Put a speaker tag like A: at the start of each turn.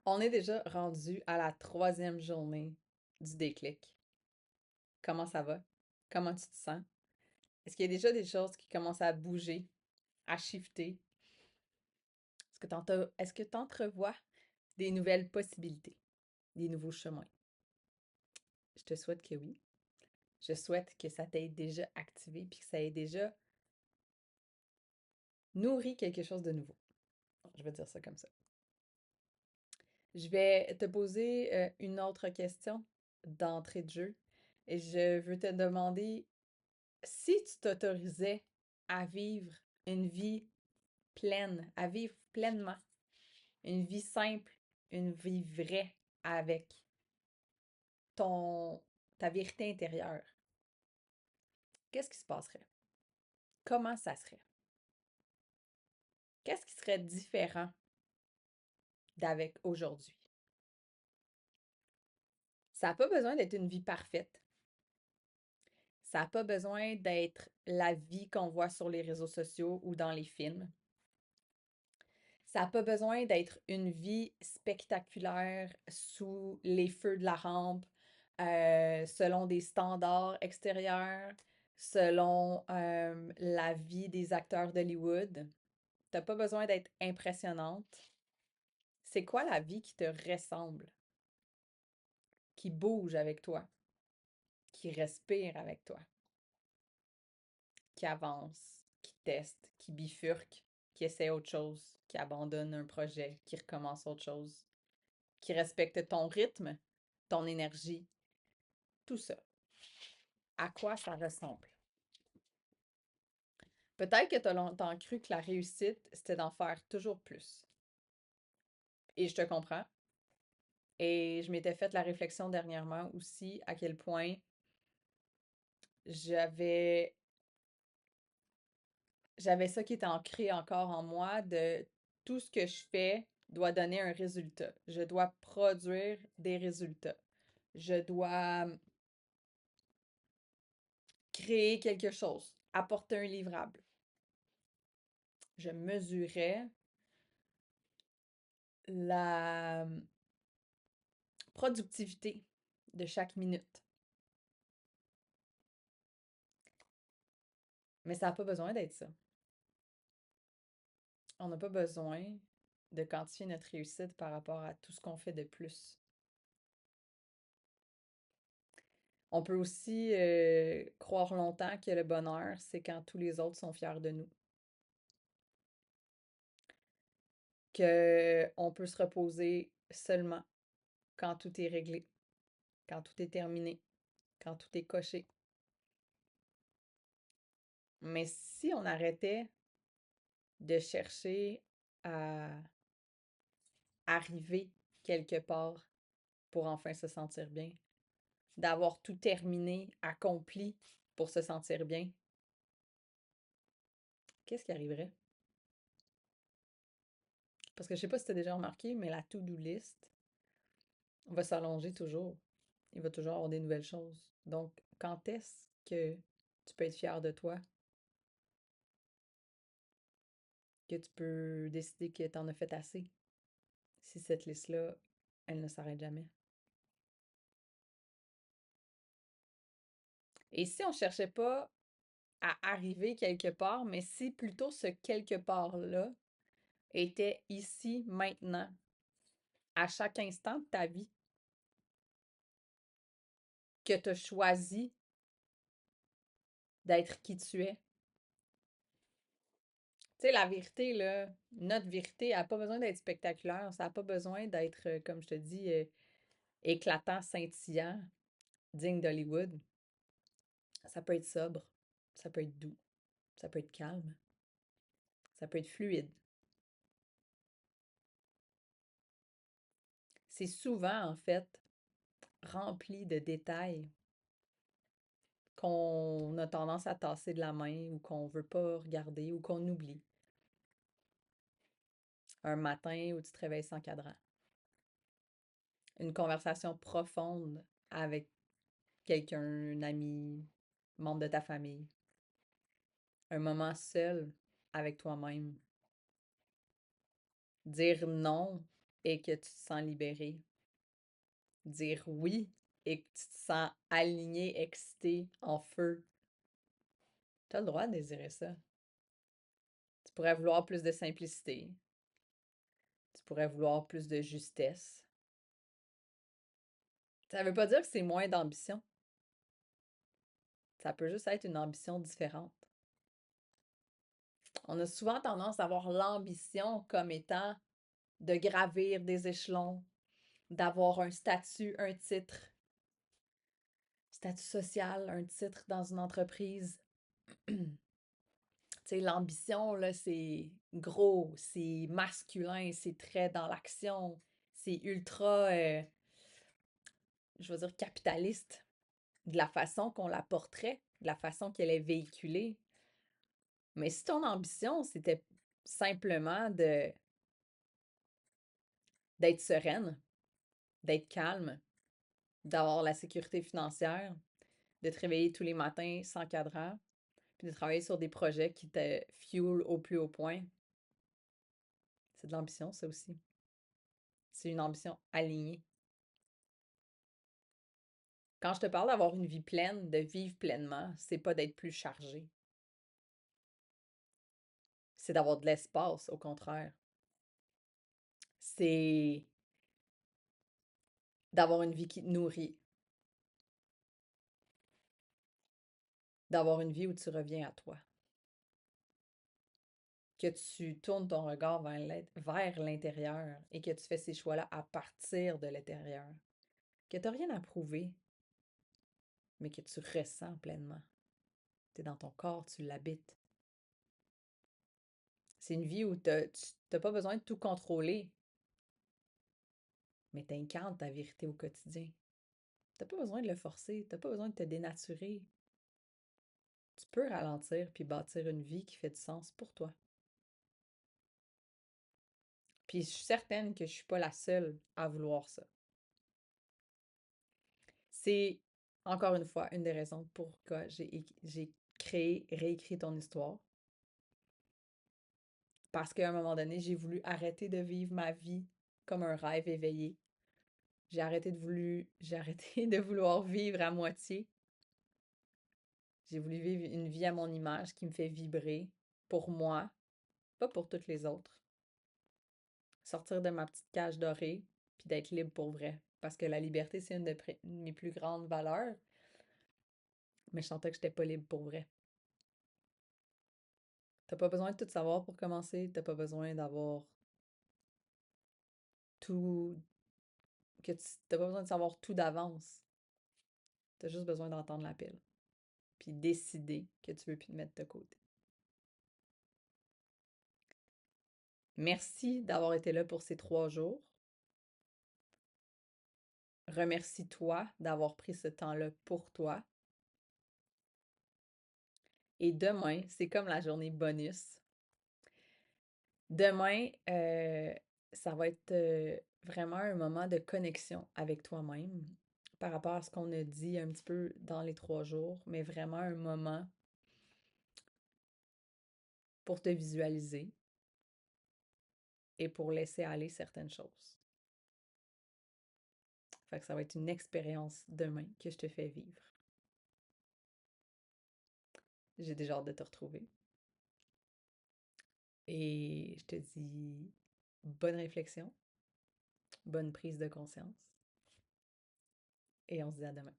A: On est déjà rendu à la troisième journée du déclic. Comment ça va? Comment tu te sens? Est-ce qu'il y a déjà des choses qui commencent à bouger, à shifter? Est-ce que tu entrevois des nouvelles possibilités, des nouveaux chemins? Je te souhaite que oui. Je souhaite que ça t'ait déjà activé puis que ça ait déjà nourri quelque chose de nouveau. Je vais dire ça comme ça. Je vais te poser une autre question d'entrée de jeu et je veux te demander si tu t'autorisais à vivre une vie pleine, à vivre pleinement, une vie simple, une vie vraie avec ton ta vérité intérieure, qu'est-ce qui se passerait? Comment ça serait? Qu'est-ce qui serait différent d'avec aujourd'hui? Ça n'a pas besoin d'être une vie parfaite. Ça n'a pas besoin d'être la vie qu'on voit sur les réseaux sociaux ou dans les films. Ça n'a pas besoin d'être une vie spectaculaire sous les feux de la rampe, selon des standards extérieurs, selon la vie des acteurs d'Hollywood. T'as pas besoin d'être impressionnante. C'est quoi la vie qui te ressemble, qui bouge avec toi, qui respire avec toi, qui avance, qui teste, qui bifurque, qui essaie autre chose, qui abandonne un projet, qui recommence autre chose, qui respecte ton rythme, ton énergie, tout ça. À quoi ça ressemble? Peut-être que tu as longtemps cru que la réussite, c'était d'en faire toujours plus. Et je te comprends. Et je m'étais fait la réflexion dernièrement aussi à quel point j'avais j'avais ça qui était ancré encore en moi de tout ce que je fais doit donner un résultat. Je dois produire des résultats. Je dois créer quelque chose, apporter un livrable. Je mesurais la productivité de chaque minute. Mais ça n'a pas besoin d'être ça. On n'a pas besoin de quantifier notre réussite par rapport à tout ce qu'on fait de plus. On peut aussi croire longtemps que le bonheur, c'est quand tous les autres sont fiers de nous. Que on peut se reposer seulement quand tout est réglé, quand tout est terminé, quand tout est coché. Mais si on arrêtait de chercher à arriver quelque part pour enfin se sentir bien, d'avoir tout terminé, accompli pour se sentir bien, qu'est-ce qui arriverait? Parce que je sais pas si tu as déjà remarqué, mais la to-do list va s'allonger toujours. Il va toujours avoir des nouvelles choses. Donc, quand est-ce que tu peux être fier de toi, que tu peux décider que tu en as fait assez, si cette liste-là, elle ne s'arrête jamais? Et si on cherchait pas à arriver quelque part, mais si plutôt ce quelque part-là était ici, maintenant, à chaque instant de ta vie, que tu as choisi d'être qui tu es. Tu sais, la vérité, là, notre vérité, elle n'a pas besoin d'être spectaculaire, ça n'a pas besoin d'être, comme je te dis, éclatant, scintillant, digne d'Hollywood. Ça peut être sobre, ça peut être doux, ça peut être calme, ça peut être fluide. C'est souvent, en fait, rempli de détails qu'on a tendance à tasser de la main ou qu'on veut pas regarder ou qu'on oublie. Un matin où tu te réveilles sans cadran. Une conversation profonde avec quelqu'un, un ami, membre de ta famille. Un moment seul avec toi-même. Dire non et que tu te sens libéré. Dire oui et que tu te sens aligné, excité, en feu. Tu as le droit de désirer ça. Tu pourrais vouloir plus de simplicité. Tu pourrais vouloir plus de justesse. Ça veut pas dire que c'est moins d'ambition. Ça peut juste être une ambition différente. On a souvent tendance à voir l'ambition comme étant de gravir des échelons, d'avoir un statut, un titre, statut social, un titre dans une entreprise. Tu sais, l'ambition, là, c'est gros, c'est masculin, c'est très dans l'action, c'est ultra, je veux dire, capitaliste, de la façon qu'on la porterait, de la façon qu'elle est véhiculée. Mais si ton ambition, c'était simplement d'être sereine, d'être calme, d'avoir la sécurité financière, de te réveiller tous les matins sans cadran, puis de travailler sur des projets qui te fuel au plus haut point, c'est de l'ambition, ça aussi. C'est une ambition alignée. Quand je te parle d'avoir une vie pleine, de vivre pleinement, c'est pas d'être plus chargé. C'est d'avoir de l'espace, au contraire. C'est d'avoir une vie qui te nourrit. D'avoir une vie où tu reviens à toi. Que tu tournes ton regard vers l'intérieur et que tu fais ces choix-là à partir de l'intérieur. Que tu n'as rien à prouver, mais que tu ressens pleinement. Tu es dans ton corps, tu l'habites. C'est une vie où tu n'as pas besoin de tout contrôler, mais tu incarnes ta vérité au quotidien. T'as pas besoin de le forcer, t'as pas besoin de te dénaturer. Tu peux ralentir puis bâtir une vie qui fait du sens pour toi. Puis je suis certaine que je suis pas la seule à vouloir ça. C'est, encore une fois, une des raisons pourquoi j'ai créé, réécrit ton histoire. Parce qu'à un moment donné, j'ai voulu arrêter de vivre ma vie comme un rêve éveillé. J'ai arrêté de vouloir vivre à moitié. J'ai voulu vivre une vie à mon image qui me fait vibrer pour moi, pas pour toutes les autres. Sortir de ma petite cage dorée, puis d'être libre pour vrai. Parce que la liberté, c'est une de mes plus grandes valeurs, mais je sentais que j'étais pas libre pour vrai. T'as pas besoin de tout savoir pour commencer, t'as pas besoin d'avoir tout, t'as pas besoin de savoir tout d'avance. T'as juste besoin d'entendre l'appel, puis décider que tu veux plus te mettre de côté. Merci d'avoir été là pour ces 3 jours. Remercie-toi d'avoir pris ce temps-là pour toi. Et demain, c'est comme la journée bonus. Demain, ça va être vraiment un moment de connexion avec toi-même par rapport à ce qu'on a dit un petit peu dans les 3 jours, mais vraiment un moment pour te visualiser et pour laisser aller certaines choses. Fait que ça va être une expérience demain que je te fais vivre. J'ai déjà hâte de te retrouver. Et je te dis bonne réflexion, bonne prise de conscience et on se dit à demain.